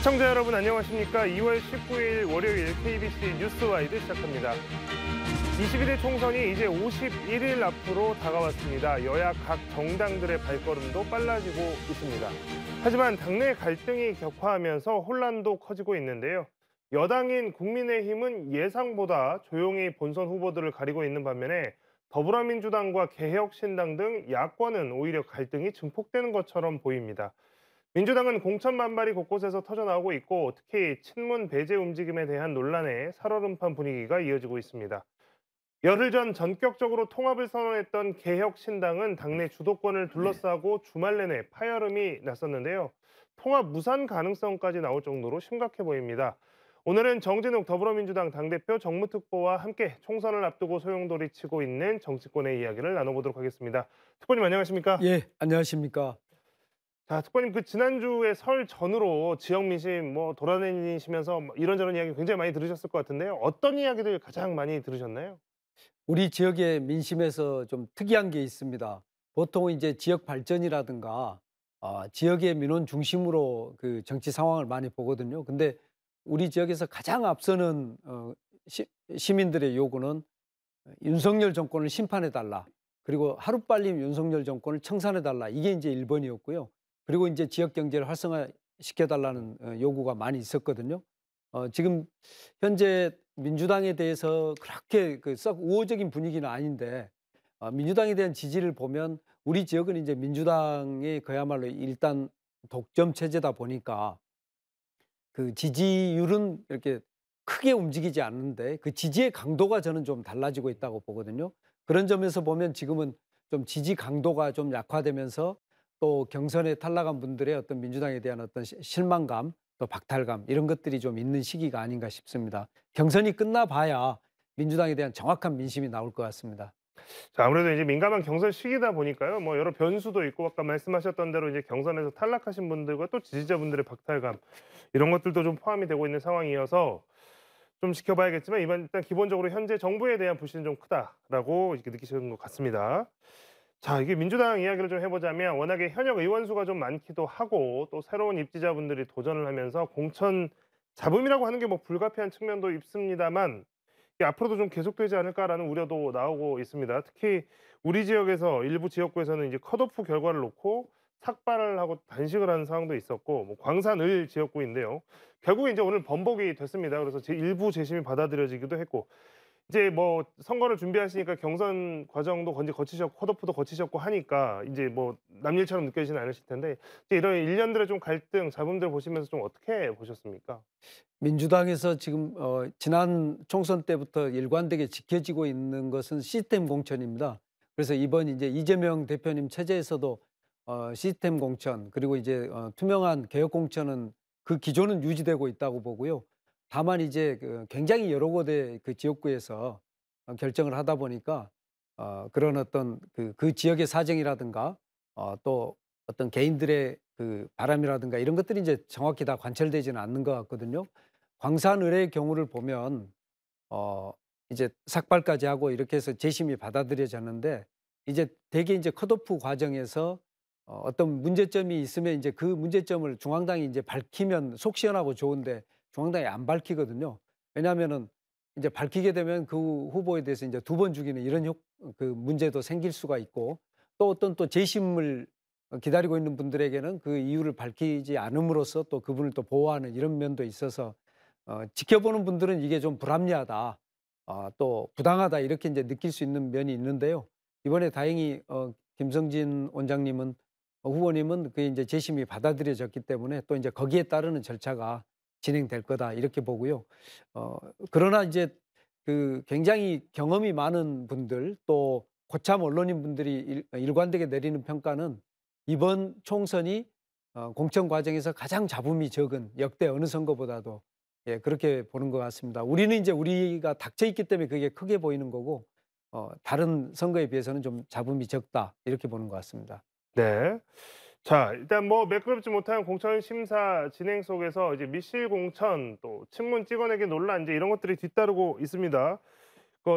시청자 여러분 안녕하십니까? 2월 19일 월요일 KBC 뉴스와이드 시작합니다. 22대 총선이 이제 51일 앞으로 다가왔습니다. 여야 각 정당들의 발걸음도 빨라지고 있습니다. 하지만 당내 갈등이 격화하면서 혼란도 커지고 있는데요. 여당인 국민의힘은 예상보다 조용히 본선 후보들을 가리고 있는 반면에 더불어민주당과 개혁신당 등 야권은 오히려 갈등이 증폭되는 것처럼 보입니다. 민주당은 공천 반발이 곳곳에서 터져나오고 있고 특히 친문 배제 움직임에 대한 논란에 살얼음판 분위기가 이어지고 있습니다. 열흘 전 전격적으로 통합을 선언했던 개혁신당은 당내 주도권을 둘러싸고 주말 내내 파열음이 났었는데요. 통합 무산 가능성까지 나올 정도로 심각해 보입니다. 오늘은 정진욱 더불어민주당 당대표 정무특보와 함께 총선을 앞두고 소용돌이치고 있는 정치권의 이야기를 나눠보도록 하겠습니다. 특보님 안녕하십니까? 예, 안녕하십니까. 자, 특보님 지난주에 설 전후로 지역 민심 돌아다니시면서 이런저런 이야기 굉장히 많이 들으셨을 것 같은데요. 어떤 이야기들 가장 많이 들으셨나요? 우리 지역의 민심에서 좀 특이한 게 있습니다. 보통 이제 지역 발전이라든가 지역의 민원 중심으로 그 정치 상황을 많이 보거든요. 근데 우리 지역에서 가장 앞서는 시민들의 요구는 윤석열 정권을 심판해달라. 그리고 하루빨리 윤석열 정권을 청산해달라. 이게 이제 1번이었고요. 그리고 이제 지역 경제를 활성화시켜달라는 요구가 많이 있었거든요. 지금 현재 민주당에 대해서 그렇게 썩 우호적인 분위기는 아닌데 민주당에 대한 지지를 보면 우리 지역은 이제 민주당의 그야말로 일단 독점 체제다 보니까 그 지지율은 이렇게 크게 움직이지 않는데 그 지지의 강도가 저는 좀 달라지고 있다고 보거든요. 그런 점에서 보면 지금은 좀 지지 강도가 좀 약화되면서 또 경선에 탈락한 분들의 어떤 민주당에 대한 어떤 실망감 또 박탈감 이런 것들이 좀 있는 시기가 아닌가 싶습니다. 경선이 끝나봐야 민주당에 대한 정확한 민심이 나올 것 같습니다. 자, 아무래도 이제 민감한 경선 시기다 보니까요. 여러 변수도 있고 아까 말씀하셨던 대로 이제 경선에서 탈락하신 분들과 또 지지자분들의 박탈감 이런 것들도 좀 포함이 되고 있는 상황이어서 좀 지켜봐야겠지만 이번 일단 기본적으로 현재 정부에 대한 불신은 좀 크다라고 이렇게 느끼시는 것 같습니다. 자, 이게 민주당 이야기를 좀 해보자면 워낙에 현역 의원 수가 좀 많기도 하고 또 새로운 입지자분들이 도전을 하면서 공천 잡음이라고 하는 게 불가피한 측면도 있습니다만 이게 앞으로도 좀 계속되지 않을까라는 우려도 나오고 있습니다. 특히 우리 지역에서 일부 지역구에서는 이제 컷오프 결과를 놓고 삭발을 하고 단식을 하는 상황도 있었고 광산을 지역구인데요. 결국에 이제 오늘 번복이 됐습니다. 그래서 일부 재심이 받아들여지기도 했고 이제 선거를 준비하시니까 경선 과정도 거치셨고 컷오프도 거치셨고 하니까 이제 남일처럼 느껴지지는 않으실 텐데 이제 이런 일련들의 좀 갈등, 잡음들 보시면서 좀 어떻게 보셨습니까? 민주당에서 지금 지난 총선 때부터 일관되게 지켜지고 있는 것은 시스템 공천입니다. 그래서 이번 이제 이재명 대표님 체제에서도 시스템 공천 그리고 이제 투명한 개혁 공천은 그 기조는 유지되고 있다고 보고요. 다만 이제 굉장히 여러 곳의 그 지역구에서 결정을 하다 보니까 그런 어떤 그 지역의 사정이라든가 또 어떤 개인들의 그 바람이라든가 이런 것들이 이제 정확히 다 관철되지는 않는 것 같거든요. 광산을의 경우를 보면 어 이제 삭발까지 하고 이렇게 해서 재심이 받아들여졌는데 이제 대개 이제 컷오프 과정에서 어떤 문제점이 있으면 이제 그 문제점을 중앙당이 이제 밝히면 속 시원하고 좋은데 중앙당이 안 밝히거든요. 왜냐하면은 이제 밝히게 되면 그 후보에 대해서 이제 두 번 죽이는 이런 그 문제도 생길 수가 있고 또 어떤 또 재심을 기다리고 있는 분들에게는 그 이유를 밝히지 않음으로써 또 그분을 또 보호하는 이런 면도 있어서 지켜보는 분들은 이게 좀 불합리하다, 또 부당하다 이렇게 이제 느낄 수 있는 면이 있는데요. 이번에 다행히 김성진 원장님은 후보님은 그 이제 재심이 받아들여졌기 때문에 또 이제 거기에 따르는 절차가 진행될 거다 이렇게 보고요. 그러나 이제 그 굉장히 경험이 많은 분들 또 고참 언론인 분들이 일관되게 내리는 평가는 이번 총선이 공천 과정에서 가장 잡음이 적은 역대 어느 선거보다도 예, 그렇게 보는 것 같습니다. 우리는 이제 우리가 닥쳐 있기 때문에 그게 크게 보이는 거고 다른 선거에 비해서는 좀 잡음이 적다 이렇게 보는 것 같습니다. 네. 자, 일단 매끄럽지 못한 공천 심사 진행 속에서 이제 미실 공천 또 친문 찍어내기 논란 이제 이런 것들이 뒤따르고 있습니다.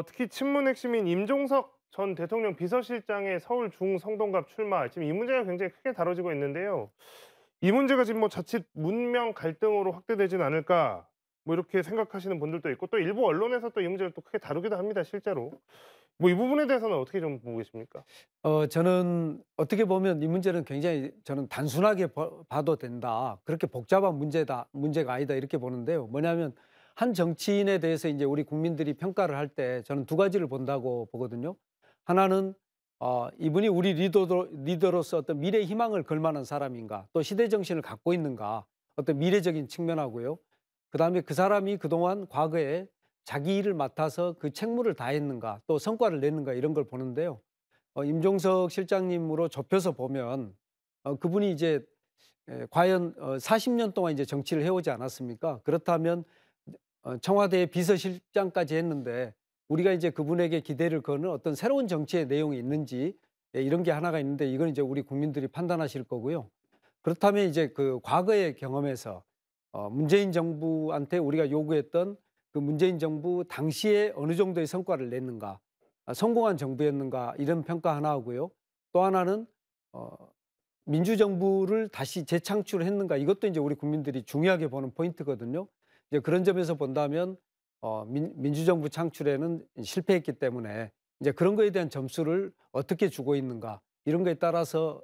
특히 친문 핵심인 임종석 전 대통령 비서실장의 서울 중성동갑 출마 지금 이 문제가 굉장히 크게 다뤄지고 있는데요. 이 문제가 지금 뭐 자칫 문명 갈등으로 확대되진 않을까 뭐 이렇게 생각하시는 분들도 있고 또 일부 언론에서 또 이 문제를 또 크게 다루기도 합니다, 실제로. 뭐 이 부분에 대해서는 어떻게 좀 보고 계십니까? 저는 어떻게 보면 이 문제는 굉장히 저는 단순하게 봐도 된다. 그렇게 복잡한 문제가 아니다. 이렇게 보는데요. 뭐냐면 한 정치인에 대해서 이제 우리 국민들이 평가를 할 때 저는 두 가지를 본다고 보거든요. 하나는 이분이 우리 리더로서 어떤 미래 희망을 걸 만한 사람인가, 또 시대 정신을 갖고 있는가, 어떤 미래적인 측면하고요. 그다음에 그 사람이 그동안 과거에 자기 일을 맡아서 그 책무를 다했는가, 또 성과를 냈는가 이런 걸 보는데요. 임종석 실장님으로 좁혀서 보면 그분이 이제 과연 40년 동안 이제 정치를 해오지 않았습니까? 그렇다면 청와대 비서실장까지 했는데 우리가 이제 그분에게 기대를 거는 어떤 새로운 정치의 내용이 있는지, 이런 게 하나가 있는데 이건 이제 우리 국민들이 판단하실 거고요. 그렇다면 이제 그 과거의 경험에서 문재인 정부한테 우리가 요구했던 그 문재인 정부 당시에 어느 정도의 성과를 냈는가, 성공한 정부였는가 이런 평가 하나 하고요. 또 하나는 어 민주정부를 다시 재창출했는가, 이것도 이제 우리 국민들이 중요하게 보는 포인트거든요. 이제 그런 점에서 본다면 민주정부 창출에는 실패했기 때문에 이제 그런 거에 대한 점수를 어떻게 주고 있는가, 이런 거에 따라서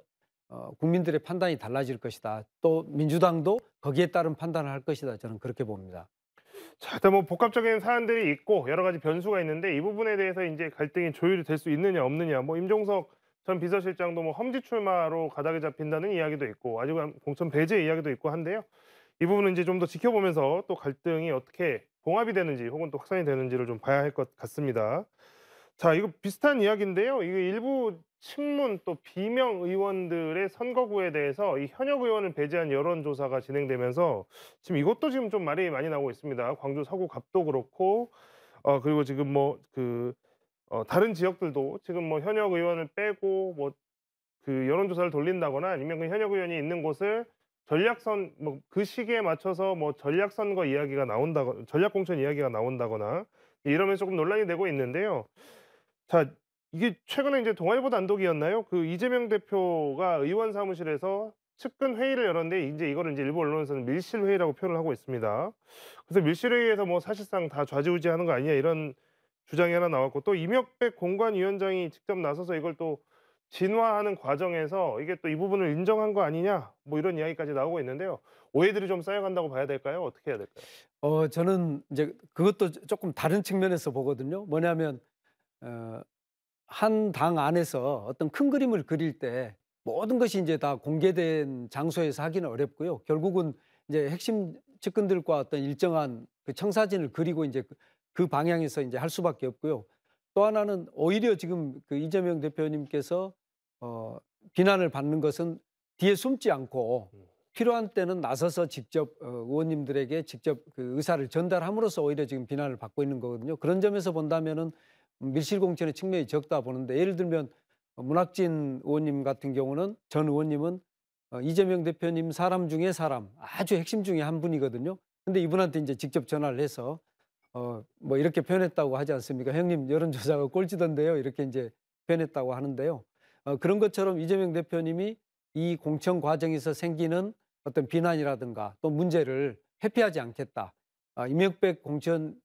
국민들의 판단이 달라질 것이다. 또 민주당도 거기에 따른 판단을 할 것이다. 저는 그렇게 봅니다. 자, 일단 뭐 복합적인 사안들이 있고 여러 가지 변수가 있는데 이 부분에 대해서 인제 갈등이 조율이 될 수 있느냐 없느냐, 뭐 임종석 전 비서실장도 뭐 험지 출마로 가닥이 잡힌다는 이야기도 있고 아직은 공천 배제 이야기도 있고 한데요. 이 부분은 이제 좀 더 지켜보면서 또 갈등이 어떻게 봉합이 되는지 혹은 또 확산이 되는지를 좀 봐야 할 것 같습니다. 자, 이거 비슷한 이야기인데요. 이게 일부 친문 또 비명 의원들의 선거구에 대해서 이 현역 의원을 배제한 여론조사가 진행되면서 지금 이것도 지금 좀 말이 많이 나오고 있습니다. 광주 서구갑도 그렇고 그리고 지금 뭐 다른 지역들도 지금 뭐 현역 의원을 빼고 뭐 그 여론조사를 돌린다거나 아니면 그 현역 의원이 있는 곳을 전략선 뭐 그 시기에 맞춰서 뭐 전략 선거 이야기가 나온다거 전략 공천 이야기가 나온다거나 이러면서 조금 논란이 되고 있는데요. 자, 이게 최근에 이제 동아일보 단독이었나요? 그 이재명 대표가 의원 사무실에서 측근 회의를 열었는데 인제 이거를 인제 일부 언론에서는 밀실 회의라고 표현을 하고 있습니다. 그래서 밀실 회의에서 뭐 사실상 다 좌지우지하는 거 아니냐 이런 주장이 하나 나왔고 또 이명백 공관위원장이 직접 나서서 이걸 또 진화하는 과정에서 이게 또 이 부분을 인정한 거 아니냐 뭐 이런 이야기까지 나오고 있는데요. 오해들이 좀 쌓여간다고 봐야 될까요? 어떻게 해야 될까요? 저는 이제 그것도 조금 다른 측면에서 보거든요. 뭐냐면 어 한 당 안에서 어떤 큰 그림을 그릴 때 모든 것이 이제 다 공개된 장소에서 하기는 어렵고요. 결국은 이제 핵심 측근들과 어떤 일정한 그 청사진을 그리고 이제 그 방향에서 이제 할 수밖에 없고요. 또 하나는 오히려 지금 그 이재명 대표님께서 어 비난을 받는 것은 뒤에 숨지 않고 필요한 때는 나서서 직접 의원님들에게 직접 그 의사를 전달함으로써 오히려 지금 비난을 받고 있는 거거든요. 그런 점에서 본다면은 밀실 공천의 측면이 적다 보는데, 예를 들면 문학진 의원님 같은 경우는, 전 의원님은 이재명 대표님 사람 중에 사람, 아주 핵심 중에 한 분이거든요. 근데 이분한테 이제 직접 전화를 해서 뭐 이렇게 표현했다고 하지 않습니까? "형님 여론조사가 꼴찌던데요." 이렇게 이제 표현했다고 하는데요. 그런 것처럼 이재명 대표님이 이 공천 과정에서 생기는 어떤 비난이라든가 또 문제를 회피하지 않겠다. 이명백 공천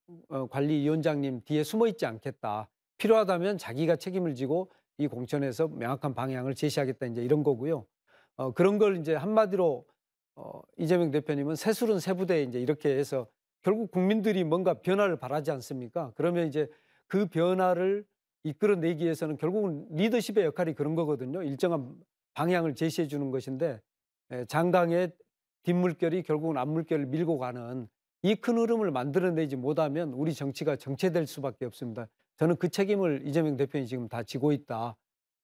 관리위원장님 뒤에 숨어 있지 않겠다. 필요하다면 자기가 책임을 지고 이 공천에서 명확한 방향을 제시하겠다. 이제 이런 거고요. 그런 걸 이제 한마디로 이재명 대표님은 새술은 새부대 이제 이렇게 해서 결국 국민들이 뭔가 변화를 바라지 않습니까? 그러면 이제 그 변화를 이끌어내기 위해서는 결국은 리더십의 역할이 그런 거거든요. 일정한 방향을 제시해 주는 것인데, 장강의 뒷물결이 결국은 앞물결을 밀고 가는 이 큰 흐름을 만들어내지 못하면 우리 정치가 정체될 수밖에 없습니다. 저는 그 책임을 이재명 대표님이 지금 다 지고 있다.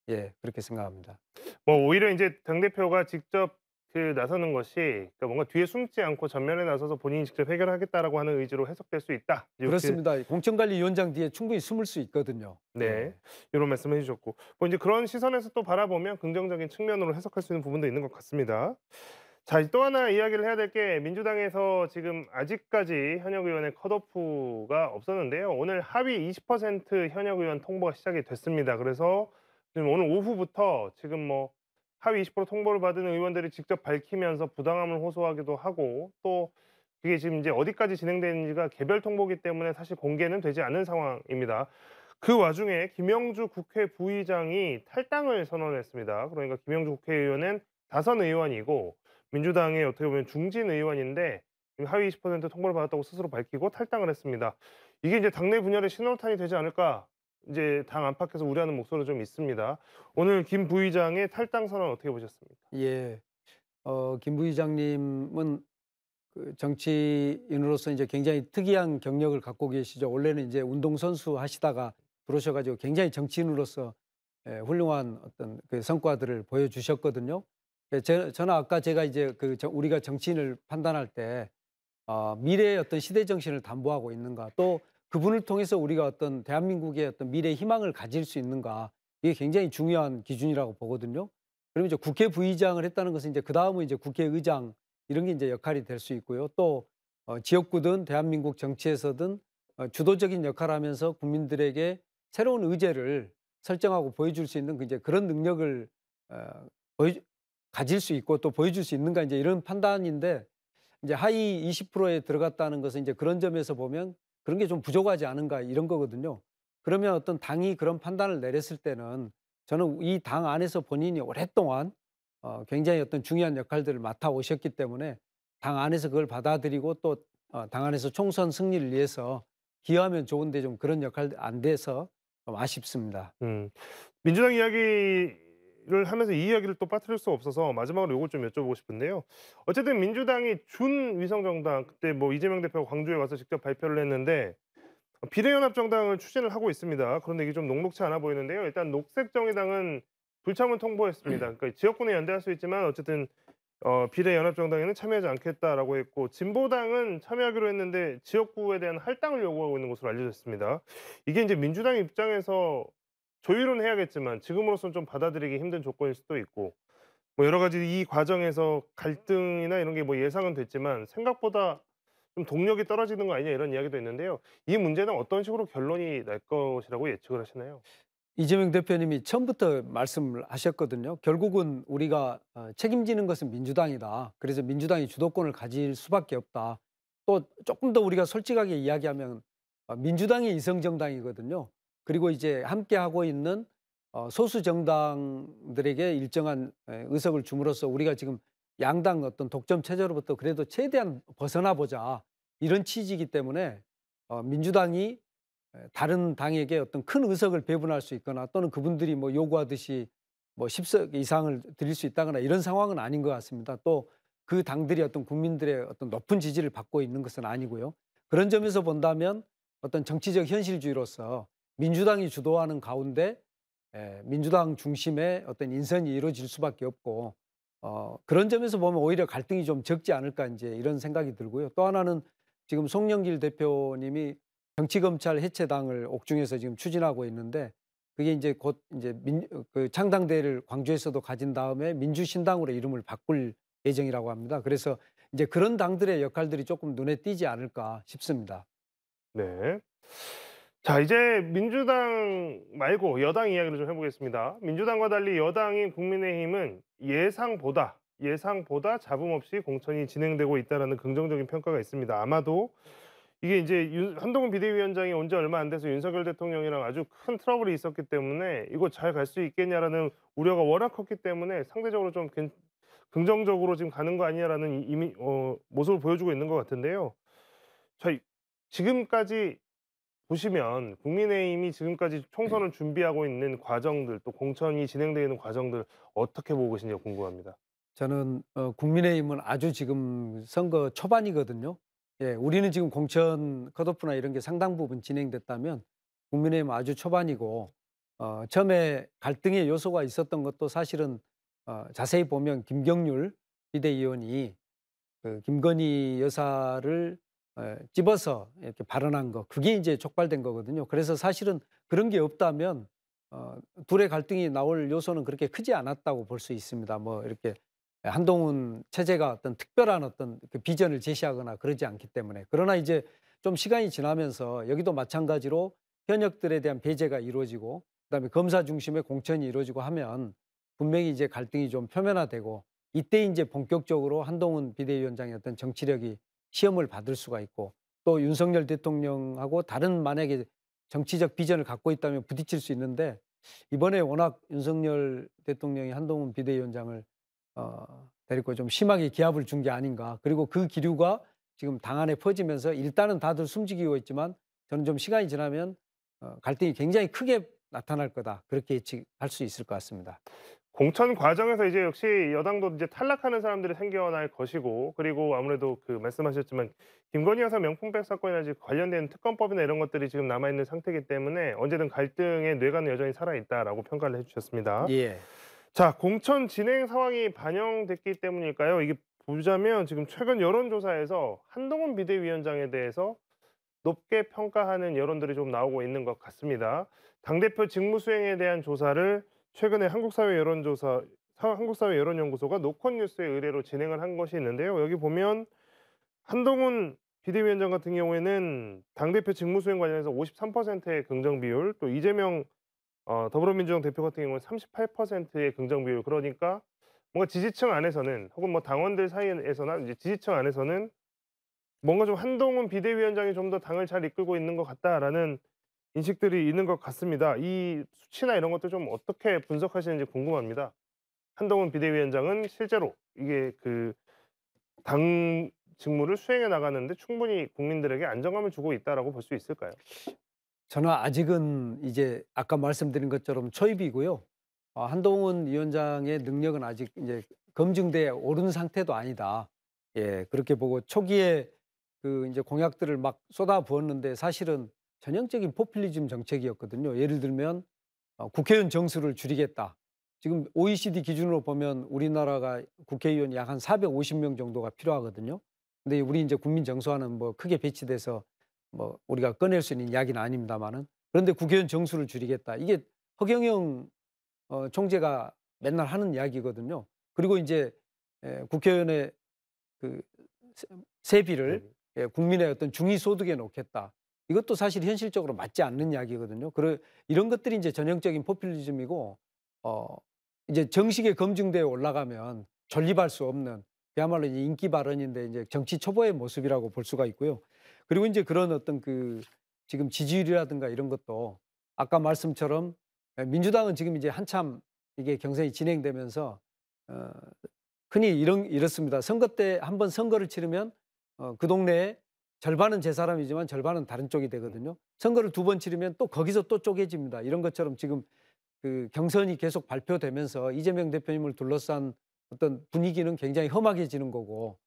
예, 그렇게 생각합니다. 뭐 오히려 인제 당대표가 직접 그 나서는 것이 그러니까 뭔가 뒤에 숨지 않고 전면에 나서서 본인이 직접 해결하겠다라고 하는 의지로 해석될 수 있다. 이렇게 그렇습니다. 공천관리위원장 뒤에 충분히 숨을 수 있거든요. 네. 예. 요런 말씀해 주셨고 뭐 인제 그런 시선에서 또 바라보면 긍정적인 측면으로 해석할 수 있는 부분도 있는 것 같습니다. 자, 또 하나 이야기를 해야 될 게 민주당에서 지금 아직까지 현역 의원의 컷오프가 없었는데요. 오늘 합의 20% 현역 의원 통보가 시작이 됐습니다. 그래서 지금 오늘 오후부터 지금 뭐 하위 20% 통보를 받은 의원들이 직접 밝히면서 부당함을 호소하기도 하고 또 그게 지금 이제 어디까지 진행되는지가 개별 통보기 때문에 사실 공개는 되지 않은 상황입니다. 그 와중에 김영주 국회 부의장이 탈당을 선언했습니다. 그러니까 김영주 국회의원은 다선 의원이고 민주당의 어떻게 보면 중진 의원인데 하위 20% 통보를 받았다고 스스로 밝히고 탈당을 했습니다. 이게 이제 당내 분열의 신호탄이 되지 않을까 이제 당 안팎에서 우려하는 목소리가 좀 있습니다. 오늘 김 부의장의 탈당 선언 어떻게 보셨습니까? 예. 김 부의장님은 그 정치인으로서 이제 굉장히 특이한 경력을 갖고 계시죠. 원래는 이제 운동선수 하시다가 들어오셔 가지고 굉장히 정치인으로서 훌륭한 어떤 그 성과들을 보여주셨거든요. 저는 아까 제가 이제 우리가 정치인을 판단할 때 미래의 어떤 시대 정신을 담보하고 있는가, 또 그분을 통해서 우리가 어떤 대한민국의 어떤 미래의 희망을 가질 수 있는가, 이게 굉장히 중요한 기준이라고 보거든요. 그러면 이제 국회 부의장을 했다는 것은 이제 그다음은 이제 국회의장 이런 게 이제 역할이 될 수 있고요. 또 지역구든 대한민국 정치에서든 주도적인 역할을 하면서 국민들에게 새로운 의제를 설정하고 보여줄 수 있는 이제 그런 능력을 어 보여 가질 수 있고 또 보여줄 수 있는가, 이제 이런 판단인데, 이제 하위 20%에 들어갔다는 것은 이제 그런 점에서 보면 그런 게 좀 부족하지 않은가 이런 거거든요. 그러면 어떤 당이 그런 판단을 내렸을 때는 저는 이 당 안에서 본인이 오랫동안 굉장히 어떤 중요한 역할들을 맡아 오셨기 때문에 당 안에서 그걸 받아들이고 또 당 안에서 총선 승리를 위해서 기여하면 좋은데, 좀 그런 역할 안 돼서 좀 아쉽습니다. 음. 민주당 이야기를 하면서 이 이야기를 또 빠뜨릴 수 없어서 마지막으로 요걸 좀 여쭤보고 싶은데요. 어쨌든 민주당이 준위성정당 그때 뭐 이재명 대표가 광주에 와서 직접 발표를 했는데 비례연합정당을 추진을 하고 있습니다. 그런데 이게 좀 녹록치 않아 보이는데요. 일단 녹색정의당은 불참을 통보했습니다. 그러니까 지역구는 연대할 수 있지만 어쨌든 비례연합정당에는 참여하지 않겠다라고 했고 진보당은 참여하기로 했는데 지역구에 대한 할당을 요구하고 있는 것으로 알려졌습니다. 이게 이제 민주당 입장에서 조율은 해야겠지만 지금으로서는 좀 받아들이기 힘든 조건일 수도 있고 뭐 여러 가지 이 과정에서 갈등이나 이런 게 뭐 예상은 됐지만 생각보다 좀 동력이 떨어지는 거 아니냐 이런 이야기도 있는데요. 이 문제는 어떤 식으로 결론이 날 것이라고 예측을 하시나요? 이재명 대표님이 처음부터 말씀을 하셨거든요. 결국은 우리가 책임지는 것은 민주당이다. 그래서 민주당이 주도권을 가질 수밖에 없다. 또 조금 더 우리가 솔직하게 이야기하면 민주당이 이성정당이거든요. 그리고 이제 함께하고 있는 소수 정당들에게 일정한 의석을 줌으로써 우리가 지금 양당 어떤 독점 체제로부터 그래도 최대한 벗어나 보자, 이런 취지이기 때문에 민주당이 다른 당에게 어떤 큰 의석을 배분할 수 있거나 또는 그분들이 뭐 요구하듯이 뭐 10석 이상을 드릴 수 있다거나 이런 상황은 아닌 것 같습니다. 또 그 당들이 어떤 국민들의 어떤 높은 지지를 받고 있는 것은 아니고요. 그런 점에서 본다면 어떤 정치적 현실주의로서 민주당이 주도하는 가운데 민주당 중심의 어떤 인선이 이루어질 수밖에 없고, 그런 점에서 보면 오히려 갈등이 좀 적지 않을까, 이제 이런 생각이 들고요. 또 하나는 지금 송영길 대표님이 정치검찰 해체당을 옥중에서 지금 추진하고 있는데, 그게 이제 곧 이제 그 창당대회를 광주에서도 가진 다음에 민주신당으로 이름을 바꿀 예정이라고 합니다. 그래서 이제 그런 당들의 역할들이 조금 눈에 띄지 않을까 싶습니다. 네. 자 이제 민주당 말고 여당 이야기를 좀 해 보겠습니다. 민주당과 달리 여당인 국민의힘은 예상보다 잡음 없이 공천이 진행되고 있다라는 긍정적인 평가가 있습니다. 아마도 이게 이제 한동훈 비대위원장이 온 지 얼마 안 돼서 윤석열 대통령이랑 아주 큰 트러블이 있었기 때문에 '이거 잘 갈 수 있겠냐.'라는 우려가 워낙 컸기 때문에 상대적으로 좀 긍정적으로 지금 가는 거 아니냐라는 이미 모습을 보여주고 있는 것 같은데요. 자 지금까지 보시면 국민의힘이 지금까지 총선을 준비하고 있는 과정들 또 공천이 진행되는 과정들 어떻게 보고 계신지 궁금합니다. 저는 국민의힘은 아주 지금 선거 초반이거든요. 예, 우리는 지금 공천 컷오프나 이런 게 상당 부분 진행됐다면 국민의힘은 아주 초반이고, 처음에 갈등의 요소가 있었던 것도 사실은 자세히 보면 김경률 비대위원이 그 김건희 여사를 집어서 이렇게 발언한 거, 그게 이제 촉발된 거거든요. 그래서 사실은 그런 게 없다면 둘의 갈등이 나올 요소는 그렇게 크지 않았다고 볼 수 있습니다. 뭐 이렇게 한동훈 체제가 어떤 특별한 어떤 그 비전을 제시하거나 그러지 않기 때문에. 그러나 이제 좀 시간이 지나면서 여기도 마찬가지로 현역들에 대한 배제가 이루어지고 그다음에 검사 중심의 공천이 이루어지고 하면 분명히 이제 갈등이 좀 표면화되고 이때 이제 본격적으로 한동훈 비대위원장의 어떤 정치력이 시험을 받을 수가 있고 또 윤석열 대통령하고 다른 만약에 정치적 비전을 갖고 있다면 부딪힐 수 있는데 이번에 워낙 윤석열 대통령이 한동훈 비대위원장을 데리고 좀 심하게 기합을 준 게 아닌가. 그리고 그 기류가 지금 당 안에 퍼지면서 일단은 다들 숨지기고 있지만 저는 좀 시간이 지나면 갈등이 굉장히 크게 나타날 거다. 그렇게 예측할 수 있을 것 같습니다. 공천 과정에서 이제 역시 여당도 이제 탈락하는 사람들이 생겨날 것이고, 그리고 아무래도 그 말씀하셨지만 김건희 여사 명품백 사건이나 관련된 특검법이나 이런 것들이 지금 남아 있는 상태이기 때문에 언제든 갈등의 뇌관은 여전히 살아 있다라고 평가를 해 주셨습니다. 예. 자, 공천 진행 상황이 반영됐기 때문일까요? 이게 보자면 지금 최근 여론조사에서 한동훈 비대위원장에 대해서 높게 평가하는 여론들이 좀 나오고 있는 것 같습니다. 당대표 직무 수행에 대한 조사를 최근에 한국사회 여론연구소가 노컷뉴스의 의뢰로 진행을 한 것이 있는데요. 여기 보면 한동훈 비대위원장 같은 경우에는 당대표 직무 수행 관련해서 53%의 긍정 비율, 또 이재명 더불어민주당 대표 같은 경우는 38%의 긍정 비율. 그러니까 뭔가 지지층 안에서는 혹은 뭐 당원들 사이에서나 이제 지지층 안에서는 뭔가 좀 '한동훈 비대위원장이 좀 더 당을 잘 이끌고 있는 것 같다.'라는 인식들이 있는 것 같습니다. 이 수치나 이런 것들 좀 어떻게 분석하시는지 궁금합니다. 한동훈 비대위원장은 실제로 이게 그 당 직무를 수행해 나가는데 충분히 국민들에게 안정감을 주고 있다라고 볼 수 있을까요? 저는 아직은 이제 아까 말씀드린 것처럼 초입이고요. 한동훈 위원장의 능력은 아직 이제 검증돼 오른 상태도 아니다. 예, 그렇게 보고 초기에 그 이제 공약들을 막 쏟아 부었는데 사실은 전형적인 포퓰리즘 정책이었거든요. 예를 들면 국회의원 정수를 줄이겠다. 지금 OECD 기준으로 보면 우리나라가 국회의원이 약 한 450명 정도가 필요하거든요. 근데 우리 이제 국민 정서와는 뭐 크게 배치돼서 뭐 우리가 꺼낼 수 있는 이야기는 아닙니다만은 그런데 국회의원 정수를 줄이겠다. 이게 허경영 총재가 맨날 하는 이야기거든요. 그리고 이제 국회의원의 그 세 네. 세비를 국민의 어떤 중위소득에 놓겠다. 이것도 사실 현실적으로 맞지 않는 이야기거든요. 이런 것들이 이제 전형적인 포퓰리즘이고 어 이제 정식에 검증대에 올라가면 존립할 수 없는 그야말로 이제 인기 발언인데 이제 정치 초보의 모습이라고 볼 수가 있고요. 그리고 이제 그런 어떤 그 지금 지지율이라든가 이런 것도 아까 말씀처럼 민주당은 지금 이제 한참 이게 경선이 진행되면서 어 흔히 이렇습니다. 선거 때 한번 선거를 치르면 그 동네에 절반은 제 사람이지만 절반은 다른 쪽이 되거든요. 선거를 두 번 치르면 또 거기서 또 쪼개집니다. 이런 것처럼 지금 그 경선이 계속 발표되면서 이재명 대표님을 둘러싼 어떤 분위기는 굉장히 험악해지는 거고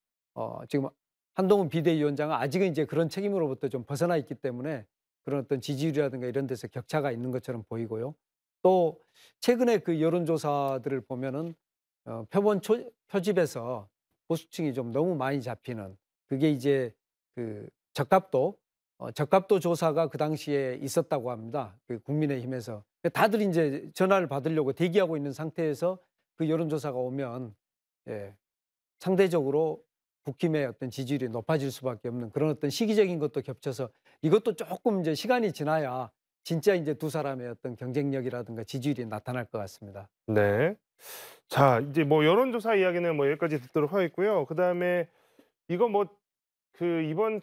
지금 한동훈 비대위원장은 아직은 이제 그런 책임으로부터 좀 벗어나 있기 때문에 그런 어떤 지지율이라든가 이런 데서 격차가 있는 것처럼 보이고요. 또 최근에 그 여론조사들을 보면은 표집에서 보수층이 좀 너무 많이 잡히는 그게 이제 그 적합도 조사가 그 당시에 있었다고 합니다. 그 국민의힘에서. 다들 인제 전화를 받으려고 대기하고 있는 상태에서 그 여론조사가 오면 예 상대적으로 국힘의 어떤 지지율이 높아질 수밖에 없는 그런 어떤 시기적인 것도 겹쳐서 이것도 쪼끔 이제 시간이 지나야 진짜 인제 두 사람의 어떤 경쟁력이라든가 지지율이 나타날 것 같습니다. 네. 자, 이제 뭐 여론조사 이야기는 뭐 여기까지 듣도록 하겠고요. 그다음에 이거 뭐 이번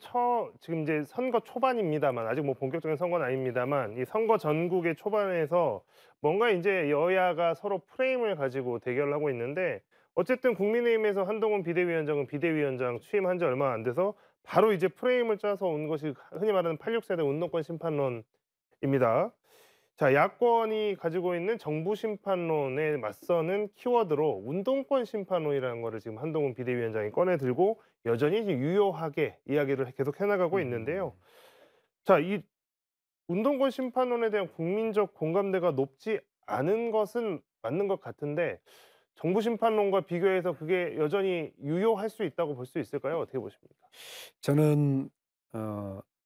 지금 이제 선거 초반입니다만, 아직 뭐 본격적인 선거는 아닙니다만, 이 선거 전국의 초반에서 뭔가 인제 여야가 서로 프레임을 가지고 대결을 하고 있는데, 어쨌든 국민의힘에서 한동훈 비대위원장은 비대위원장 취임한 지 얼마 안 돼서 바로 이제 프레임을 짜서 온 것이 흔히 말하는 86세대 운동권 심판론입니다. 자, 야권이 가지고 있는 정부 심판론에 맞서는 키워드로 운동권 심판론이라는 거를 지금 한동훈 비대위원장이 꺼내 들고 여전히 이제 유효하게 이야기를 계속 해 나가고 있는데요. 자, 이 운동권 심판론에 대한 국민적 공감대가 높지 않은 것은 맞는 것 같은데, 정부 심판론과 비교해서 그게 여전히 유효할 수 있다고 볼 수 있을까요? 어떻게 보십니까? 저는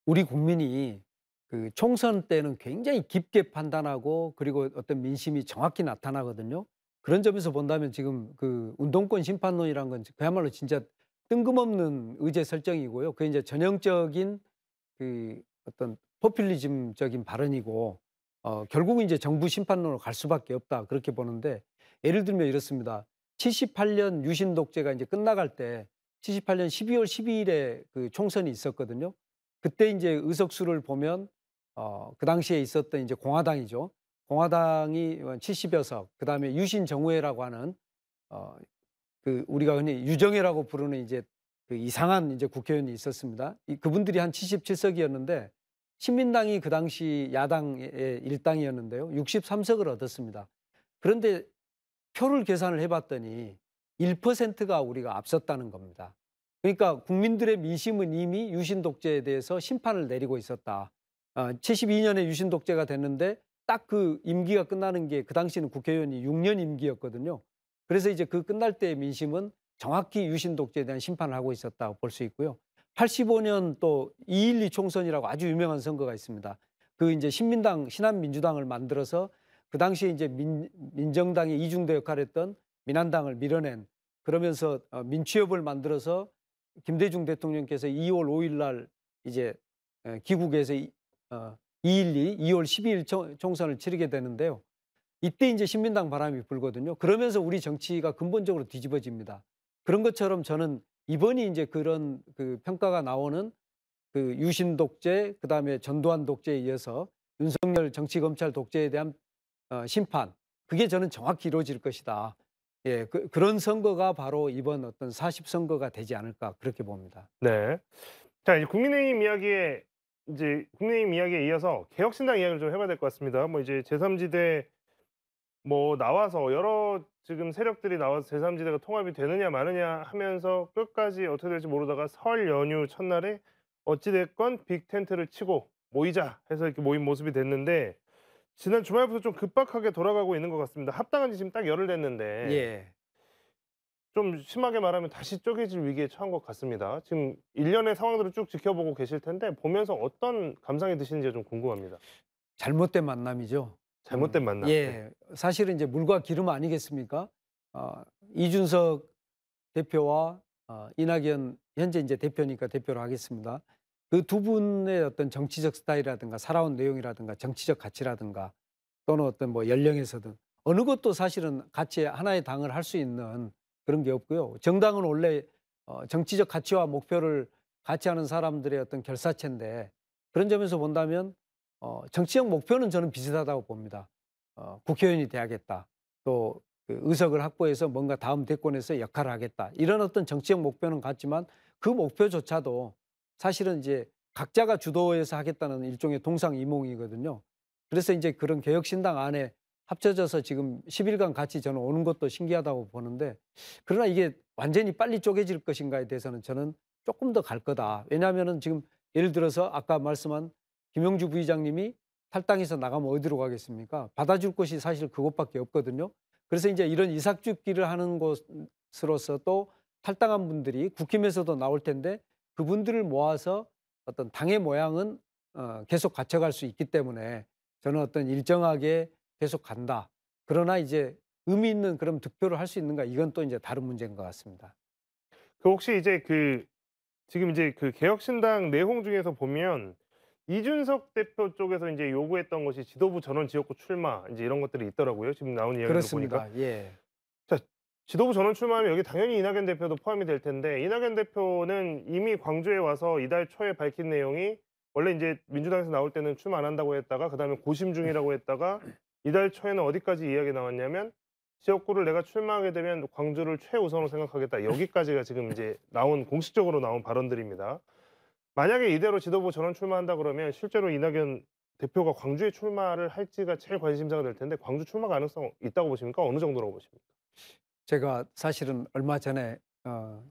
우리 국민이 그 총선 때는 굉장히 깊게 판단하고 그리고 어떤 민심이 정확히 나타나거든요. 그런 점에서 본다면 지금 그 운동권 심판론이란 건 그야말로 진짜 뜬금없는 의제 설정이고요. 그게 이제 전형적인 그 어떤 포퓰리즘적인 발언이고 결국은 이제 정부 심판론으로 갈 수밖에 없다 그렇게 보는데 예를 들면 이렇습니다. 78년 유신 독재가 이제 끝나갈 때 78년 12월 12일에 그 총선이 있었거든요. 그때 이제 의석수를 보면 그 당시에 있었던 이제 공화당이죠. 공화당이 70여 석, 그다음에 유신 정우회라고 하는 그 우리가 흔히 유정회라고 부르는 이제 그 이상한 이제 국회의원이 있었습니다. 그분들이 한 77석이었는데 신민당이 그 당시 야당의 일당이었는데요. 63석을 얻었습니다. 그런데 표를 계산을 해봤더니 1%가 우리가 앞섰다는 겁니다. 그러니까 국민들의 민심은 이미 유신 독재에 대해서 심판을 내리고 있었다. 72년에 유신 독재가 됐는데 딱 그 임기가 끝나는 게 그 당시는 국회의원이 6년 임기였거든요. 그래서 이제 그 끝날 때의 민심은 정확히 유신 독재에 대한 심판을 하고 있었다고 볼 수 있고요. 85년 또 2.12 총선이라고 아주 유명한 선거가 있습니다. 그 이제 신민당, 신한민주당을 만들어서 그 당시에 이제 민정당의 이중대 역할을 했던 민한당을 밀어낸, 그러면서 민취협을 만들어서 김대중 대통령께서 2월 5일 날 이제 귀국해서 2.12, 2월 12일 총선을 치르게 되는데요. 이때 이제 신민당 바람이 불거든요. 그러면서 우리 정치가 근본적으로 뒤집어집니다. 그런 것처럼 저는 이번이 이제 그런 그 평가가 나오는 그 유신 독재, 그다음에 전두환 독재에 이어서 윤석열 정치검찰 독재에 대한 심판, 그게 저는 정확히 이루어질 것이다. 예, 그런 선거가 바로 이번 어떤 40선거가 되지 않을까 그렇게 봅니다. 네. 자, 이제 국민의힘 이야기에 이어서 개혁신당 이야기를 좀 해봐야 될 것 같습니다. 뭐 이제 제3지대 뭐 나와서 여러 지금 세력들이 나와서 제3지대가 통합이 되느냐 마느냐 하면서 끝까지 어떻게 될지 모르다가 설 연휴 첫날에 어찌 됐건 빅 텐트를 치고 모이자 해서 이렇게 모인 모습이 됐는데, 지난 주말부터 좀 급박하게 돌아가고 있는 것 같습니다. 합당한 지 지금 딱 열흘 됐는데 예. 좀 심하게 말하면 다시 쪼개질 위기에 처한 것 같습니다. 지금 일련의 상황들을 쭉 지켜보고 계실 텐데 보면서 어떤 감상이 드시는지가 좀 궁금합니다. 잘못된 만남이죠. 잘못된 만남. 네. 예, 사실은 이제 물과 기름 아니겠습니까? 이준석 대표와 이낙연 현재 이제 대표니까 대표로 하겠습니다. 그 두 분의 어떤 정치적 스타일이라든가 살아온 내용이라든가 정치적 가치라든가 또는 어떤 뭐 연령에서든 어느 것도 사실은 같이 하나의 당을 할 수 있는 그런 게 없고요. 정당은 원래 정치적 가치와 목표를 같이 하는 사람들의 어떤 결사체인데, 그런 점에서 본다면 정치적 목표는 저는 비슷하다고 봅니다. 국회의원이 돼야겠다. 또 그 의석을 확보해서 뭔가 다음 대권에서 역할을 하겠다. 이런 어떤 정치적 목표는 같지만 그 목표조차도 사실은 이제 각자가 주도해서 하겠다는 일종의 동상이몽이거든요. 그래서 이제 그런 개혁신당 안에 합쳐져서 지금 10일간 같이 저는 오는 것도 신기하다고 보는데, 그러나 이게 완전히 빨리 쪼개질 것인가에 대해서는 저는 조금 더 갈 거다. 왜냐하면은 지금 예를 들어서 아까 말씀한 김영주 부의장님이 탈당해서 나가면 어디로 가겠습니까? 받아줄 곳이 사실 그곳밖에 없거든요. 그래서 이제 이런 이삭죽기를 하는 곳으로서 또 탈당한 분들이 국힘에서도 나올 텐데 그분들을 모아서 어떤 당의 모양은 계속 갖춰갈 수 있기 때문에 저는 어떤 일정하게 계속 간다. 그러나 이제 의미 있는 그런 득표를 할 수 있는가, 이건 또 이제 다른 문제인 것 같습니다. 그 혹시 이제 지금 이제 그 개혁신당 내용 중에서 보면 이준석 대표 쪽에서 이제 요구했던 것이 지도부 전원 지역구 출마 이제 이런 것들이 있더라고요. 지금 나온 이야기를 보니까. 그렇습니다. 예. 자, 지도부 전원 출마하면 여기 당연히 이낙연 대표도 포함이 될 텐데, 이낙연 대표는 이미 광주에 와서 이달 초에 밝힌 내용이 원래 이제 민주당에서 나올 때는 출마 안 한다고 했다가 그다음에 고심 중이라고 했다가 이달 초에는 어디까지 이야기 나왔냐면 지역구를 내가 출마하게 되면 광주를 최우선으로 생각하겠다. 여기까지가 지금 이제 공식적으로 나온 발언들입니다. 만약에 이대로 지도부 전원 출마한다 그러면 실제로 이낙연 대표가 광주에 출마를 할지가 제일 관심사가 될 텐데, 광주 출마 가능성 있다고 보십니까? 어느 정도라고 보십니까? 제가 사실은 얼마 전에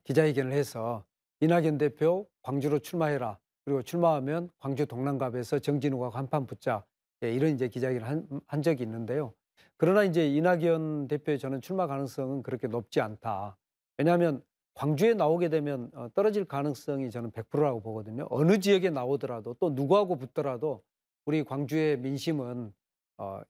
기자회견을 해서 이낙연 대표 광주로 출마해라. 그리고 출마하면 광주 동남갑에서 정진우가 간판 붙자. 예, 이런 이제 기자회견을 한 적이 있는데요. 그러나 이제 이낙연 대표의 저는 출마 가능성은 그렇게 높지 않다. 왜냐하면 광주에 나오게 되면 떨어질 가능성이 저는 100%라고 보거든요. 어느 지역에 나오더라도 또 누구하고 붙더라도 우리 광주의 민심은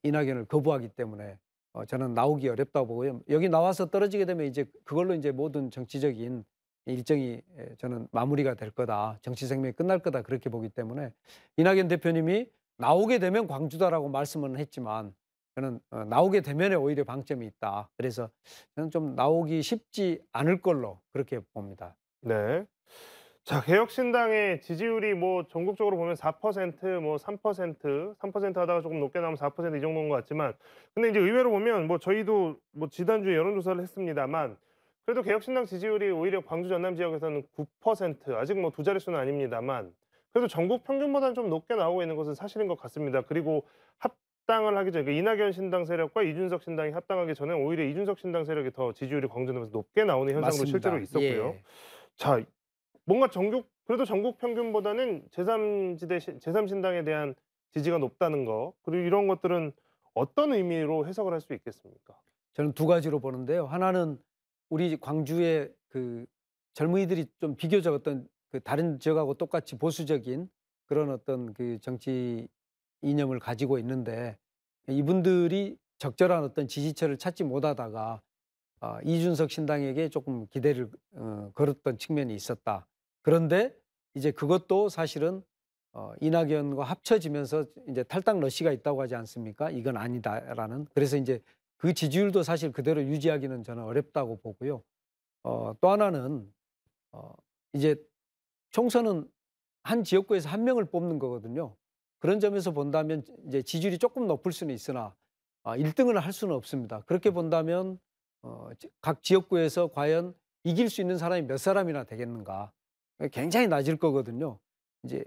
이낙연을 거부하기 때문에 저는 나오기 어렵다고 보고요. 여기 나와서 떨어지게 되면 이제 그걸로 이제 모든 정치적인 일정이 저는 마무리가 될 거다. 정치 생명이 끝날 거다. 그렇게 보기 때문에 이낙연 대표님이 나오게 되면 광주다라고 말씀은 했지만 저는 나오게 되면에 오히려 방점이 있다. 그래서 저는 좀 나오기 쉽지 않을 걸로 그렇게 봅니다. 네. 자, 개혁신당의 지지율이 뭐 전국적으로 보면 4%, 뭐 3%, 3% 하다가 조금 높게 나오면 4% 이 정도인 것 같지만, 근데 이제 의외로 보면 뭐 저희도 뭐 지난주에 여론조사를 했습니다만, 그래도 개혁신당 지지율이 오히려 광주 전남 지역에서는 9%, 아직 뭐 두 자릿수는 아닙니다만, 그래도 전국 평균보다는 좀 높게 나오고 있는 것은 사실인 것 같습니다. 그리고 합당을 하기 전에, 그러니까 이낙연 신당 세력과 이준석 신당이 합당하기 전에 오히려 이준석 신당 세력이 더 지지율이 광주에서 높게 나오는 현상도 맞습니다. 실제로 있었고요. 예. 자, 뭔가 그래도 전국 평균보다는 제3신당에 대한 지지가 높다는 거, 그리고 이런 것들은 어떤 의미로 해석을 할 수 있겠습니까? 저는 두 가지로 보는데요. 하나는 우리 광주의 그 젊은이들이 좀 비교적 어떤 그 다른 지역하고 똑같이 보수적인 그런 어떤 그 정치 이념을 가지고 있는데, 이분들이 적절한 어떤 지지처를 찾지 못하다가 이준석 신당에게 조금 기대를 걸었던 측면이 있었다. 그런데 이제 그것도 사실은 이낙연과 합쳐지면서 이제 탈당 러시가 있다고 하지 않습니까? 이건 아니다라는. 그래서 이제 그 지지율도 사실 그대로 유지하기는 저는 어렵다고 보고요. 또 하나는 이제 총선은 한 지역구에서 한 명을 뽑는 거거든요. 그런 점에서 본다면 이제 지지율이 조금 높을 수는 있으나 1등을 할 수는 없습니다. 그렇게 본다면 각 지역구에서 과연 이길 수 있는 사람이 몇 사람이나 되겠는가? 굉장히 낮을 거거든요. 이제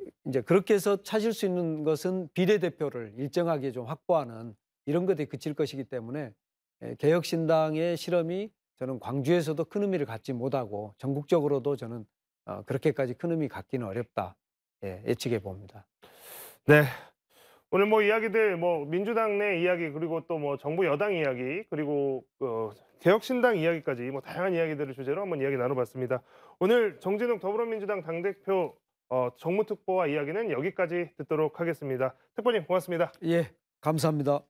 그렇게 해서 찾을 수 있는 것은 비례대표를 일정하게 좀 확보하는 이런 것에 그칠 것이기 때문에 개혁신당의 실험이 저는 광주에서도 큰 의미를 갖지 못하고 전국적으로도 저는 그렇게까지 큰 의미 갖기는 어렵다. 예측해 봅니다. 네. 오늘 뭐 이야기들, 뭐 민주당 내 이야기, 그리고 또 뭐 정부 여당 이야기, 그리고 개혁신당 이야기까지 뭐 다양한 이야기들을 주제로 한번 이야기 나눠봤습니다. 오늘 정진욱 더불어민주당 당대표 정무특보와 이야기는 여기까지 듣도록 하겠습니다. 특보님 고맙습니다. 예, 감사합니다.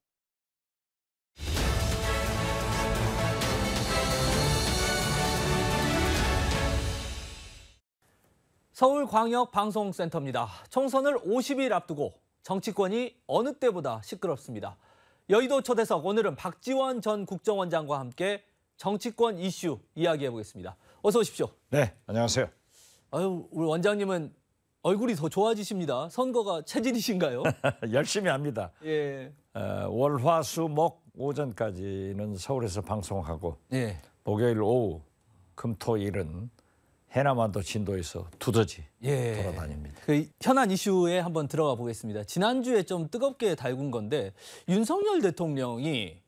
서울광역방송센터입니다. 총선을 50일 앞두고 정치권이 어느 때보다 시끄럽습니다. 여의도 초대석, 오늘은 박지원 전 국정원장과 함께 정치권 이슈 이야기해 보겠습니다. 어서 오십시오. 네, 안녕하세요. 아유, 우리 원장님은 얼굴이 더 좋아지십니다. 선거가 체질이신가요? 열심히 합니다. 예. 월, 화, 수, 목 오전까지는 서울에서 방송하고 예. 목요일 오후, 금, 토, 일은 해남반도 진도에서 두더지 돌아다닙니다. 그 현안 이슈에 한번 들어가 보겠습니다. 지난주에 좀 뜨겁게 달군 건데, 윤석열 대통령이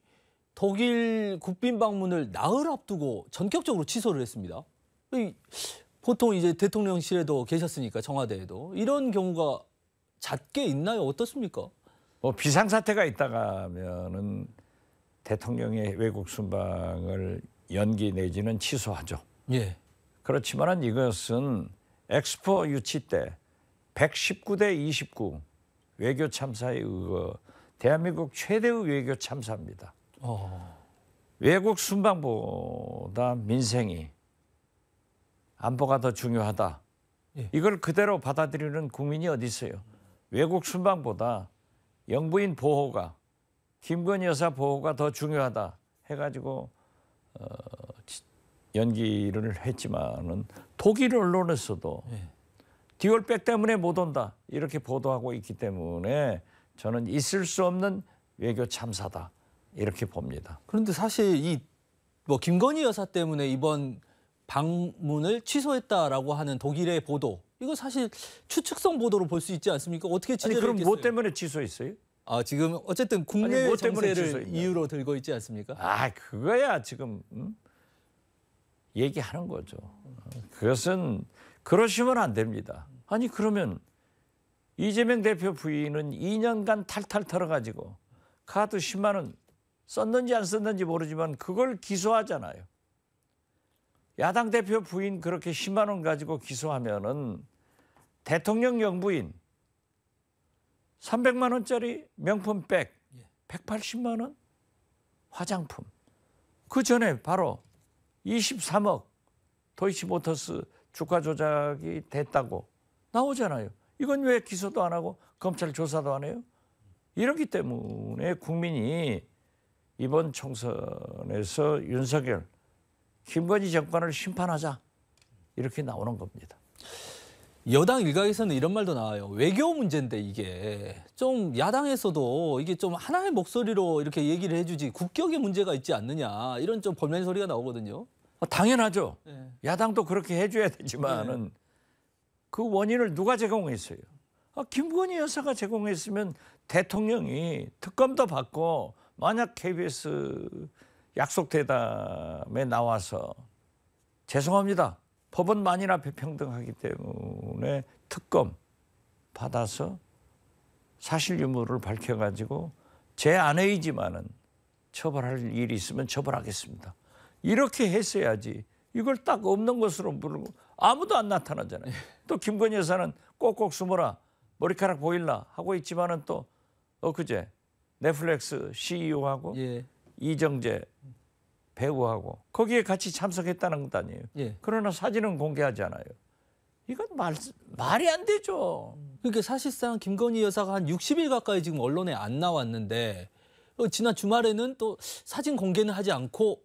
독일 국빈 방문을 나흘 앞두고 전격적으로 취소를 했습니다. 보통 이제 대통령실에도 계셨으니까, 청와대에도 이런 경우가 잦게 있나요? 어떻습니까? 뭐 비상사태가 있다가면은 대통령의 외국 순방을 연기 내지는 취소하죠. 예. 그렇지만은 이것은 엑스포 유치 때 119대 29 외교 참사에 의거 대한민국 최대의 외교 참사입니다. 외국 순방보다 민생이, 안보가 더 중요하다. 예. 이걸 그대로 받아들이는 국민이 어디 있어요? 외국 순방보다 영부인 보호가, 김건희 여사 보호가 더 중요하다 해가지고 연기를 했지만은 독일 언론에서도 디올백 때문에 못 온다 이렇게 보도하고 있기 때문에 저는 있을 수 없는 외교 참사다 이렇게 봅니다. 그런데 사실 이 뭐 김건희 여사 때문에 이번 방문을 취소했다라고 하는 독일의 보도, 이거 사실 추측성 보도로 볼 수 있지 않습니까? 어떻게 아니 취재를 그럼 했겠어요? 뭐 때문에 취소했어요? 지금 어쨌든 국내 뭐 때문에 정세를 취소했냐? 이유로 들고 있지 않습니까? 그거야 지금 얘기하는 거죠. 그것은 그러시면 안 됩니다. 아니 그러면 이재명 대표 부인은 2년간 탈탈 털어가지고 카드 10만 원 썼는지 안 썼는지 모르지만 그걸 기소하잖아요. 야당 대표 부인 그렇게 10만 원 가지고 기소하면은 대통령 영부인 300만 원짜리 명품 백 180만 원 화장품, 그 전에 바로 23억 도이치모터스 주가 조작이 됐다고 나오잖아요. 이건 왜 기소도 안 하고 검찰 조사도 안 해요? 이렇기 때문에 국민이 이번 총선에서 윤석열, 김건희 정권을 심판하자 이렇게 나오는 겁니다. 여당 일각에서는 이런 말도 나와요. 외교 문제인데 이게 좀 야당에서도 이게 좀 하나의 목소리로 이렇게 얘기를 해주지 국격의 문제가 있지 않느냐 이런 좀 볼멘 소리가 나오거든요. 당연하죠. 네. 야당도 그렇게 해줘야 되지만은 그 원인을 누가 제공했어요? 김건희 여사가 제공했으면 대통령이 특검도 받고 만약 KBS 약속 대담에 나와서 죄송합니다. 법은 만인 앞에 평등하기 때문에 특검 받아서 사실 유무를 밝혀가지고 제 아내이지만은 처벌할 일이 있으면 처벌하겠습니다. 이렇게 했어야지. 이걸 딱 없는 것으로 부르고 아무도 안 나타나잖아요. 또 김건희 여사는 꼭꼭 숨어라. 머리카락 보일라 하고 있지만은 또 엊그제 넷플릭스 CEO하고 예. 이정재 배우하고 거기에 같이 참석했다는 것 아니에요. 예. 그러나 사진은 공개하지 않아요. 이건 말이 안 되죠. 그러니까 사실상 김건희 여사가 한 60일 가까이 지금 언론에 안 나왔는데 지난 주말에는 또 사진 공개는 하지 않고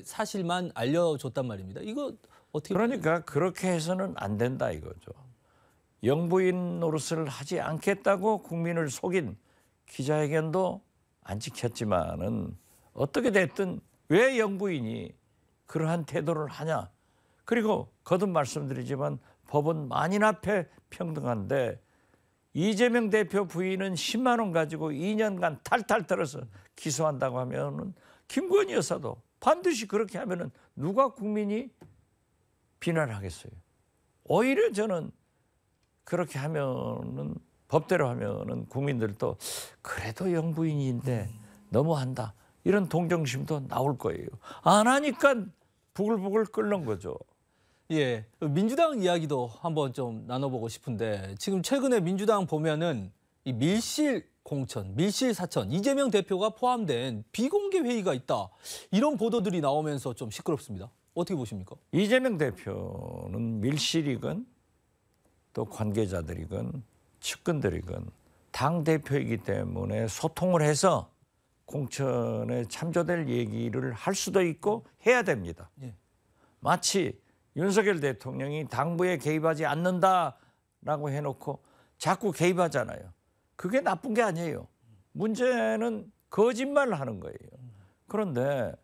사실만 알려줬단 말입니다. 이거 어떻게 그러니까 그렇게 해서는 안 된다 이거죠. 영부인 노릇을 하지 않겠다고 국민을 속인 기자회견도 안 지켰지만은 어떻게 됐든 왜 영부인이 그러한 태도를 하냐. 그리고 거듭 말씀드리지만 법은 만인 앞에 평등한데 이재명 대표 부인은 10만 원 가지고 2년간 탈탈 털어서 기소한다고 하면은 김건희 여사도 반드시 그렇게 하면은 누가 국민이 비난하겠어요. 오히려 저는 그렇게 하면은 법대로 하면은 국민들도 그래도 영부인인데 너무한다. 이런 동정심도 나올 거예요. 안 하니까 부글부글 끓는 거죠. 예, 민주당 이야기도 한번 좀 나눠보고 싶은데 지금 최근에 민주당 보면은 이 밀실 공천, 밀실 사천, 이재명 대표가 포함된 비공개 회의가 있다. 이런 보도들이 나오면서 좀 시끄럽습니다. 어떻게 보십니까? 이재명 대표는 밀실이건 또 관계자들이건 측근들이건 당 대표이기 때문에 소통을 해서 공천에 참조될 얘기를 할 수도 있고 해야 됩니다. 예. 마치 윤석열 대통령이 당부에 개입하지 않는다라고 해놓고 자꾸 개입하잖아요. 그게 나쁜 게 아니에요. 문제는 거짓말을 하는 거예요. 그런데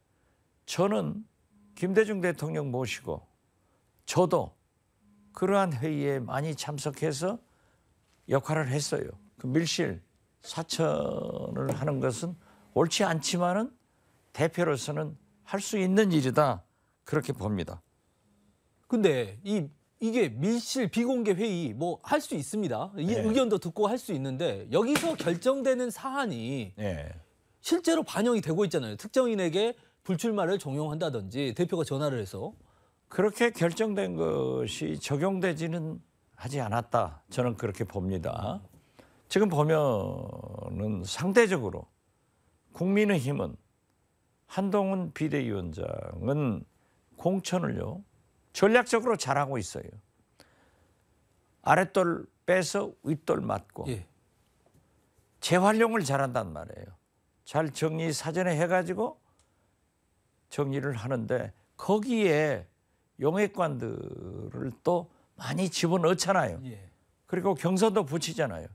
저는 김대중 대통령 모시고 저도 그러한 회의에 많이 참석해서 역할을 했어요. 그 밀실 사천을 하는 것은 옳지 않지만은 대표로서는 할 수 있는 일이다. 그렇게 봅니다. 근데 이게 밀실 비공개 회의 뭐 할 수 있습니다. 이 네. 의견도 듣고 할 수 있는데 여기서 결정되는 사안이 예. 실제로 반영이 되고 있잖아요. 특정인에게 불출마를 종용한다든지 대표가 전화를 해서. 그렇게 결정된 것이 적용되지는 하지 않았다. 저는 그렇게 봅니다. 지금 보면은 상대적으로 국민의힘은 한동훈 비대위원장은 공천을요 전략적으로 잘하고 있어요. 아랫돌 빼서 윗돌 맞고 예. 재활용을 잘한단 말이에요. 잘 정리 사전에 해가지고 정리를 하는데 거기에 용액관들을 또 많이 집어넣잖아요. 예. 그리고 경선도 붙이잖아요.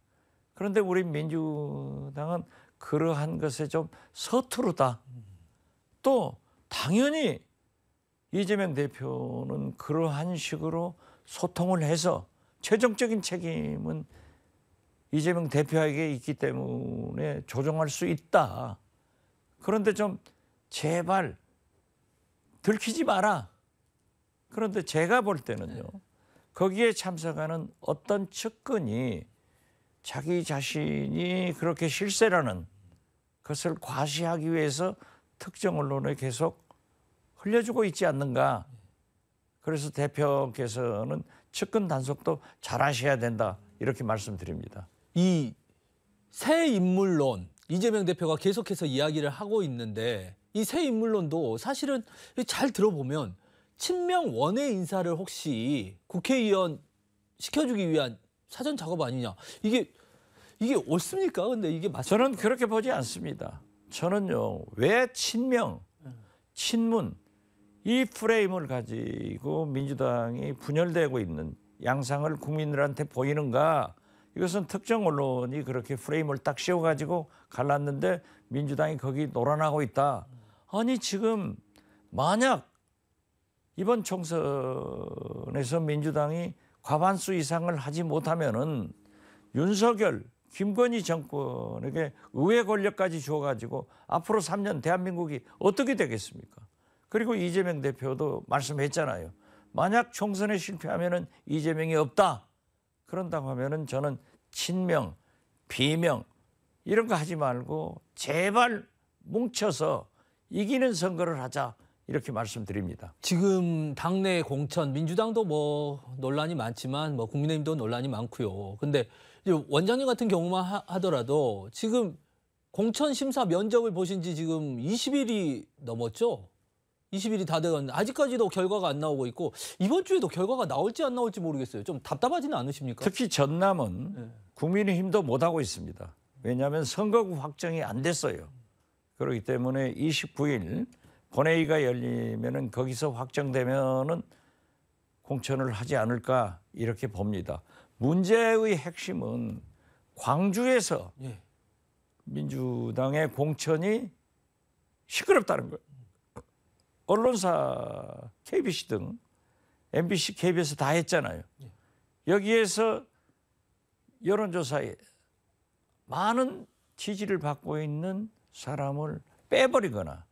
그런데 우리 민주당은 그러한 것에 좀 서투르다. 또 당연히 이재명 대표는 그러한 식으로 소통을 해서 최종적인 책임은 이재명 대표에게 있기 때문에 조정할 수 있다. 그런데 좀 제발 들키지 마라. 그런데 제가 볼 때는요. 거기에 참석하는 어떤 측근이 자기 자신이 그렇게 실세라는 것을 과시하기 위해서 특정 언론에 계속 흘려주고 있지 않는가. 그래서 대표께서는 측근 단속도 잘하셔야 된다. 이렇게 말씀드립니다. 이 새 인물론 이재명 대표가 계속해서 이야기를 하고 있는데 이 새 인물론도 사실은 잘 들어보면 친명 원외 인사를 혹시 국회의원 시켜주기 위한 사전 작업 아니냐. 이게 옳습니까? 근데 이게 맞습니까? 저는 그렇게 보지 않습니다. 저는요, 왜 친명, 친문 이 프레임을 가지고 민주당이 분열되고 있는 양상을 국민들한테 보이는가? 이것은 특정 언론이 그렇게 프레임을 딱 씌워가지고 갈랐는데 민주당이 거기 놀아나고 있다. 아니 지금 만약 이번 총선에서 민주당이 과반수 이상을 하지 못하면은 윤석열, 김건희 정권에게 의회 권력까지 주어가지고 앞으로 3년 대한민국이 어떻게 되겠습니까? 그리고 이재명 대표도 말씀했잖아요. 만약 총선에 실패하면은 이재명이 없다. 그런다고 하면은 저는 친명, 비명 이런 거 하지 말고 제발 뭉쳐서 이기는 선거를 하자. 이렇게 말씀드립니다. 지금 당내 공천, 민주당도 뭐 논란이 많지만 뭐 국민의힘도 논란이 많고요. 근데 원장님 같은 경우만 하더라도 지금 공천 심사 면접을 보신 지 지금 20일이 넘었죠? 20일이 다 돼갔는데 아직까지도 결과가 안 나오고 있고 이번 주에도 결과가 나올지 안 나올지 모르겠어요. 좀 답답하지는 않으십니까? 특히 전남은 국민의힘도 못하고 있습니다. 왜냐하면 선거구 확정이 안 됐어요. 그렇기 때문에 29일 본회의가 열리면은 거기서 확정되면은 공천을 하지 않을까 이렇게 봅니다. 문제의 핵심은 광주에서 민주당의 공천이 시끄럽다는 거예요. 언론사 KBC 등 MBC, KBS 다 했잖아요. 여기에서 여론조사에 많은 지지를 받고 있는 사람을 빼버리거나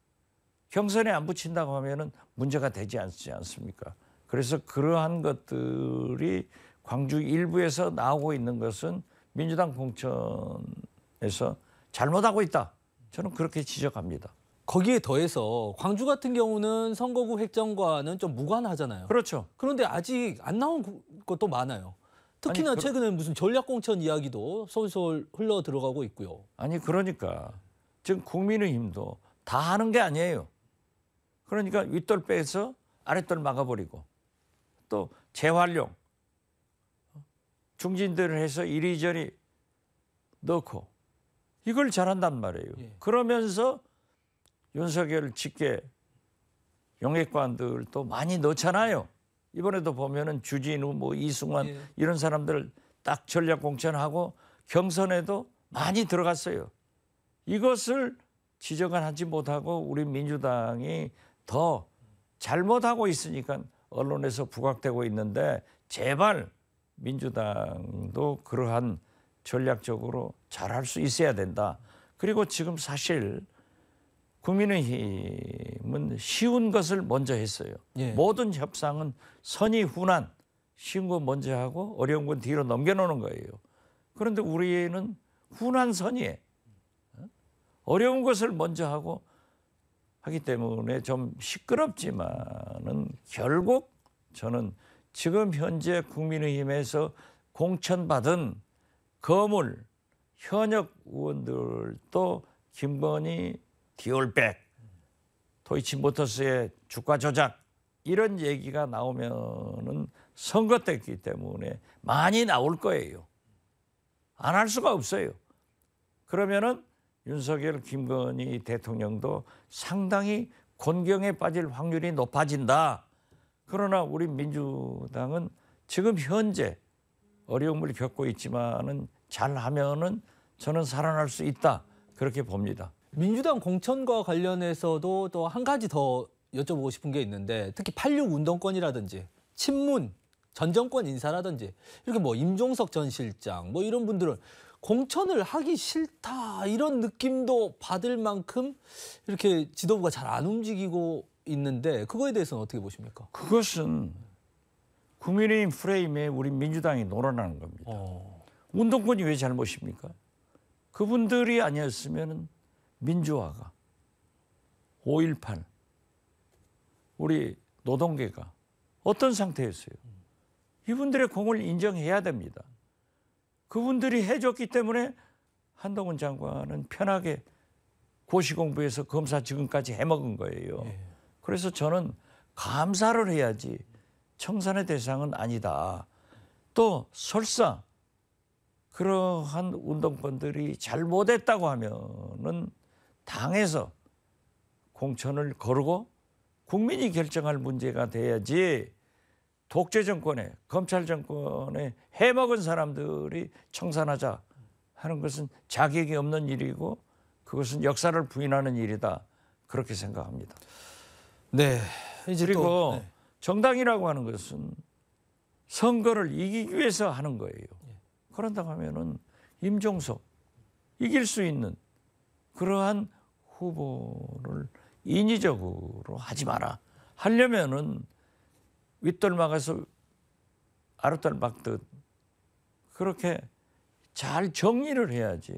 경선에 안 붙인다고 하면은 문제가 되지 않지 않습니까? 그래서 그러한 것들이 광주 일부에서 나오고 있는 것은 민주당 공천에서 잘못하고 있다. 저는 그렇게 지적합니다. 거기에 더해서 광주 같은 경우는 선거구 획정과는 좀 무관하잖아요. 그렇죠. 그런데 아직 안 나온 것도 많아요. 특히나 아니, 최근에 무슨 전략공천 이야기도 솔솔 흘러 들어가고 있고요. 아니 그러니까 지금 국민의힘도 다 하는 게 아니에요. 그러니까 윗돌 빼서 아랫돌 막아버리고 또 재활용 중진들을 해서 이리저리 넣고 이걸 잘한단 말이에요. 그러면서 윤석열 직계 영예관들도 많이 넣잖아요. 이번에도 보면은 주진우, 뭐 이승만 이런 사람들 딱 전략 공천하고 경선에도 많이 들어갔어요. 이것을 지적은 하지 못하고 우리 민주당이 더 잘못하고 있으니까 언론에서 부각되고 있는데 제발 민주당도 그러한 전략적으로 잘할 수 있어야 된다. 그리고 지금 사실 국민의힘은 쉬운 것을 먼저 했어요. 모든 협상은 선의 훈한 쉬운 거 먼저 하고 어려운 건 뒤로 넘겨놓는 거예요. 그런데 우리는 훈한 선의에 어려운 것을 먼저 하고 하기 때문에 좀 시끄럽지만은 결국 저는 지금 현재 국민의힘에서 공천받은 거물 현역 의원들도 김건희 디올백, 도이치모터스의 주가 조작 이런 얘기가 나오면은 선거 때이기 때문에 많이 나올 거예요. 안 할 수가 없어요. 그러면은 윤석열, 김건희 대통령도 상당히 곤경에 빠질 확률이 높아진다. 그러나 우리 민주당은 지금 현재 어려움을 겪고 있지만은 잘하면은 저는 살아날 수 있다. 그렇게 봅니다. 민주당 공천과 관련해서도 또 한 가지 더 여쭤보고 싶은 게 있는데 특히 86 운동권이라든지 친문, 전 정권 인사라든지 이렇게 뭐 임종석 전 실장 뭐 이런 분들은 공천을 하기 싫다 이런 느낌도 받을 만큼 이렇게 지도부가 잘 안 움직이고 있는데 그거에 대해서는 어떻게 보십니까? 그것은 국민의힘 프레임에 우리 민주당이 놀아나는 겁니다. 운동권이 왜 잘못입니까? 그분들이 아니었으면 민주화가 5.18 우리 노동계가 어떤 상태였어요? 이분들의 공을 인정해야 됩니다. 그분들이 해줬기 때문에 한동훈 장관은 편하게 고시공부해서 검사 지금까지 해먹은 거예요. 그래서 저는 감사를 해야지 청산의 대상은 아니다. 또 설사 그러한 운동권들이 잘못했다고 하면은 당에서 공천을 거르고 국민이 결정할 문제가 돼야지 독재 정권에 검찰 정권에 해먹은 사람들이 청산하자 하는 것은 자격이 없는 일이고 그것은 역사를 부인하는 일이다. 그렇게 생각합니다. 네. 이제 그리고 또 네. 정당이라고 하는 것은 선거를 이기기 위해서 하는 거예요. 그런다고 하면은 임종석 이길 수 있는 그러한 후보를 인위적으로 하지 마라. 하려면은 윗돌 막아서 아랫돌 막듯 그렇게 잘 정리를 해야지.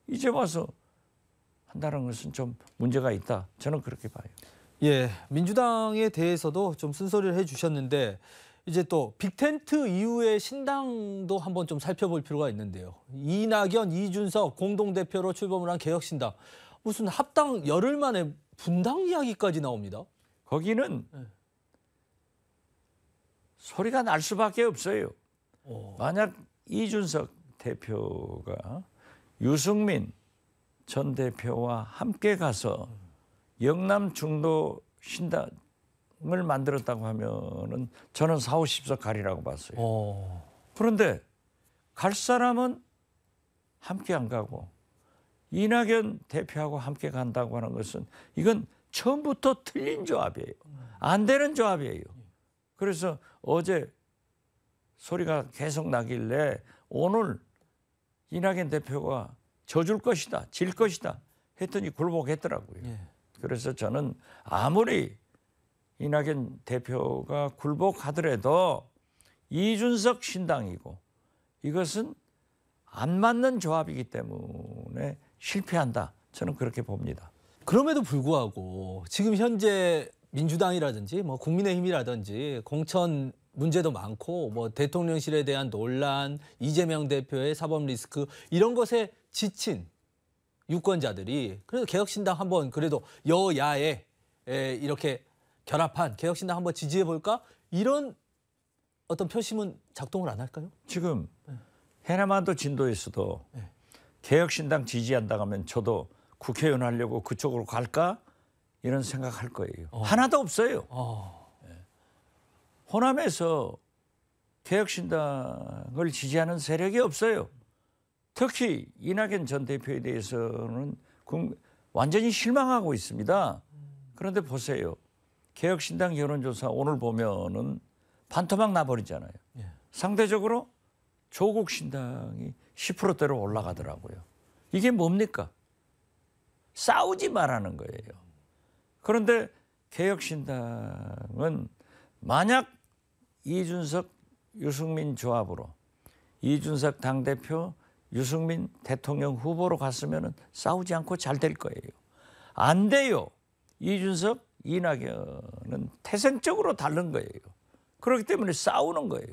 이제 와서 한다는 것은 좀 문제가 있다. 저는 그렇게 봐요. 예, 민주당에 대해서도 좀 쓴소리를 해주셨는데 이제 또 빅텐트 이후의 신당도 한번 좀 살펴볼 필요가 있는데요. 이낙연, 이준석 공동대표로 출범을 한 개혁신당. 무슨 합당 열흘 만에 분당 이야기까지 나옵니다. 거기는 소리가 날 수밖에 없어요. 만약 이준석 대표가 유승민 전 대표와 함께 가서 영남 중도 신당을 만들었다고 하면은 저는 4, 50석 가리라고 봤어요. 그런데 갈 사람은 함께 안 가고 이낙연 대표하고 함께 간다고 하는 것은 이건 처음부터 틀린 조합이에요. 안 되는 조합이에요. 그래서 어제 소리가 계속 나길래 오늘 이낙연 대표가 져줄 것이다, 질 것이다 했더니 굴복했더라고요. 예. 그래서 저는 아무리 이낙연 대표가 굴복하더라도 이준석 신당이고 이것은 안 맞는 조합이기 때문에 실패한다. 저는 그렇게 봅니다. 그럼에도 불구하고 지금 현재 민주당이라든지 뭐 국민의힘이라든지 공천 문제도 많고 뭐 대통령실에 대한 논란, 이재명 대표의 사법 리스크 이런 것에 지친 유권자들이 그래도 개혁신당 한번 그래도 여야에 이렇게 결합한 개혁신당 한번 지지해 볼까 이런 어떤 표심은 작동을 안 할까요? 지금 해남한도 진도에서도 개혁신당 지지한다고 하면 저도 국회의원 하려고 그쪽으로 갈까? 이런 생각할 거예요. 하나도 없어요. 호남에서 개혁신당을 지지하는 세력이 없어요. 특히 이낙연 전 대표에 대해서는 완전히 실망하고 있습니다. 그런데 보세요. 개혁신당 여론조사 오늘 보면은 반토막 나버리잖아요. 상대적으로 조국 신당이 10%대로 올라가더라고요. 이게 뭡니까? 싸우지 말라는 거예요. 그런데 개혁신당은 만약 이준석, 유승민 조합으로 이준석 당대표, 유승민 대통령 후보로 갔으면 싸우지 않고 잘 될 거예요. 안 돼요. 이준석, 이낙연은 태생적으로 다른 거예요. 그렇기 때문에 싸우는 거예요.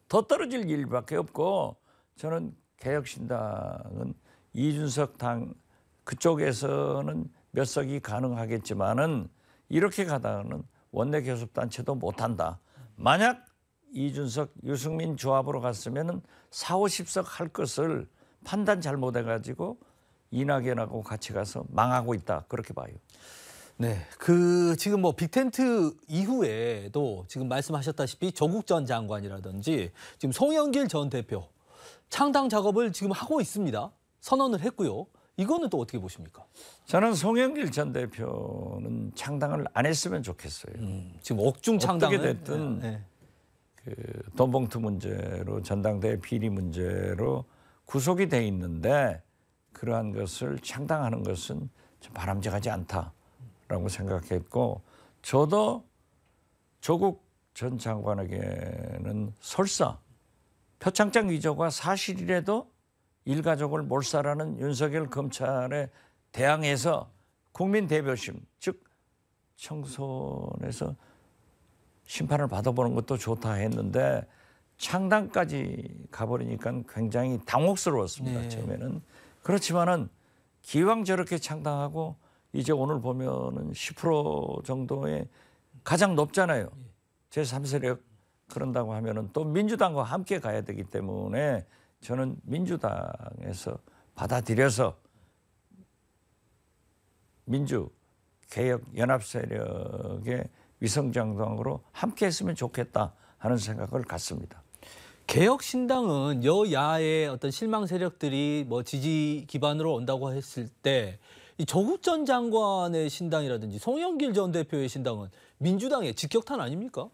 더 떨어질 일밖에 없고 저는 개혁신당은 이준석 당 그쪽에서는 몇 석이 가능하겠지만은 이렇게 가다가는 원내 교섭단체도 못한다. 만약 이준석, 유승민 조합으로 갔으면은 4, 50석 할 것을 판단 잘못해가지고 이낙연하고 같이 가서 망하고 있다. 그렇게 봐요. 네, 지금 뭐 빅텐트 이후에도 지금 말씀하셨다시피 조국 전 장관이라든지 지금 송영길 전 대표 창당 작업을 지금 하고 있습니다. 선언을 했고요. 이거는 또 어떻게 보십니까? 저는 송영길 전 대표는 창당을 안 했으면 좋겠어요. 지금 억중 창당을 어떻게 됐든 돈봉투 문제로 전당대회 비리 문제로 구속이 돼 있는데 그러한 것을 창당하는 것은 좀 바람직하지 않다라고 생각했고 저도 조국 전 장관에게는 설사 표창장 위조가 사실이라도 일가족을 몰살하는 윤석열 검찰에 대항해서 국민 대표심, 즉 청선에서 심판을 받아보는 것도 좋다 했는데 창당까지 가버리니까 굉장히 당혹스러웠습니다. 네. 처음에는. 그렇지만은 기왕 저렇게 창당하고 이제 오늘 보면은 10% 정도의 가장 높잖아요. 제3세력 그런다고 하면은 또 민주당과 함께 가야 되기 때문에 저는 민주당에서 받아들여서 민주 개혁 연합 세력의 위성정당으로 함께 했으면 좋겠다 하는 생각을 갖습니다. 개혁신당은 여야의 어떤 실망 세력들이 뭐 지지 기반으로 온다고 했을 때 이 조국 전 장관의 신당이라든지 송영길 전 대표의 신당은 민주당의 직격탄 아닙니까?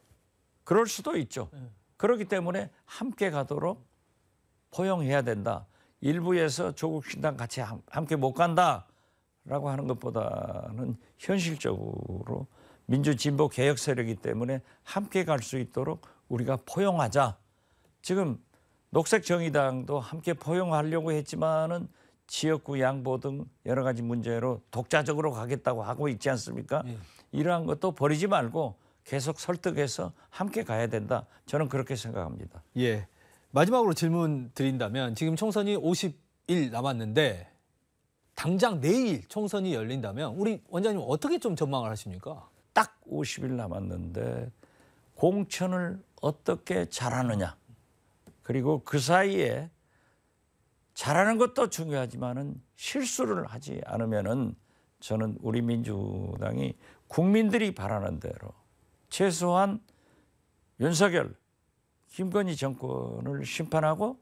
그럴 수도 있죠. 그렇기 때문에 함께 가도록 포용해야 된다. 일부에서 조국 신당 같이 함께 못 간다라고 하는 것보다는 현실적으로 민주진보 개혁 세력이기 때문에 함께 갈 수 있도록 우리가 포용하자. 지금 녹색정의당도 함께 포용하려고 했지만은 지역구 양보 등 여러 가지 문제로 독자적으로 가겠다고 하고 있지 않습니까? 이러한 것도 버리지 말고 계속 설득해서 함께 가야 된다. 저는 그렇게 생각합니다. 예. 마지막으로 질문 드린다면 지금 총선이 50일 남았는데 당장 내일 총선이 열린다면 우리 원장님 어떻게 좀 전망을 하십니까? 딱 50일 남았는데 공천을 어떻게 잘하느냐. 그리고 그 사이에 잘하는 것도 중요하지만은 실수를 하지 않으면은 저는 우리 민주당이 국민들이 바라는 대로 최소한 윤석열, 김건희 정권을 심판하고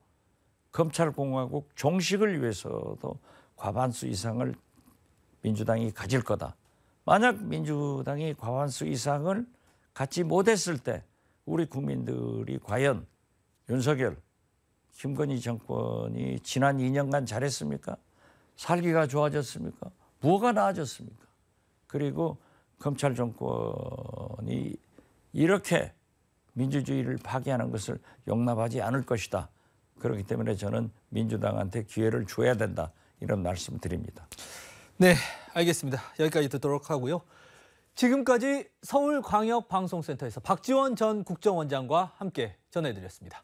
검찰공화국 종식을 위해서도 과반수 이상을 민주당이 가질 거다. 만약 민주당이 과반수 이상을 갖지 못했을 때 우리 국민들이 과연 윤석열, 김건희 정권이 지난 2년간 잘했습니까? 살기가 좋아졌습니까? 뭐가 나아졌습니까? 그리고 검찰 정권이 이렇게 민주주의를 파괴하는 것을 용납하지 않을 것이다. 그렇기 때문에 저는 민주당한테 기회를 줘야 된다. 이런 말씀 드립니다. 네, 알겠습니다. 여기까지 듣도록 하고요. 지금까지 서울광역방송센터에서 박지원 전 국정원장과 함께 전해드렸습니다.